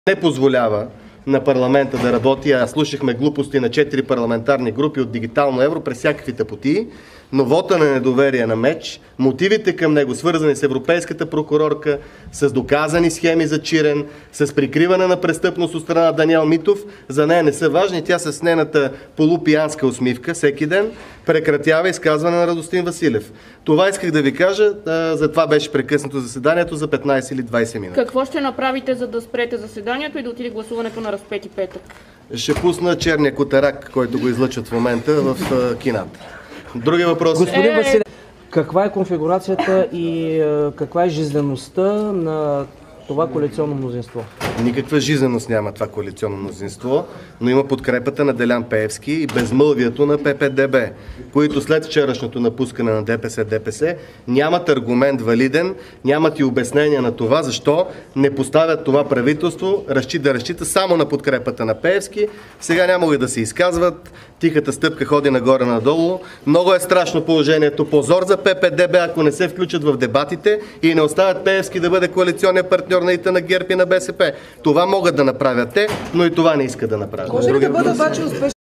не позволява на парламента да работи, а слушахме глупости на 4 парламентарни групи от Дигитално Евро през всякакви тъпотии, но вота на недоверие на МЕЧ, мотивите към него, свързани с европейската прокурорка, с доказани схеми за Чирен, с прикриване на престъпност от страна на Даниел Митов, за нея не са важни. Тя с нейната полупиянска усмивка всеки ден прекратява изказване на Радостин Василев. Това исках да ви кажа, затова беше прекъснато заседанието за 15 или 20 минути. Какво ще направите, за да спрете заседанието и да отиде гласуването на Разпети петък? Ще пусна черния котарак, който го излъчват в момента в кината. Други въпроси? Господин Василев, каква е конфигурацията и каква е жизнеността на това коалиционно мнозинство? Никаква жизненост няма това коалиционно мнозинство, но има подкрепата на Делян Пеевски и безмълвието на ППДБ, които след вчерашното напускане на ДПС нямат аргумент валиден, нямат и обяснение на това, защо не поставят това правителство, да разчита само на подкрепата на Пеевски. Сега няма и да се изказват, тихата стъпка ходи нагоре-надолу. Много е страшно положението. Позор за ППДБ, ако не се включат в дебатите и не оставят Пеевски да бъде коалиционен партньор на ИТ, на ГЕРБ и на БСП. Това могат да направят те, но и това не искат да направят. Може ли да бъде обаче успешен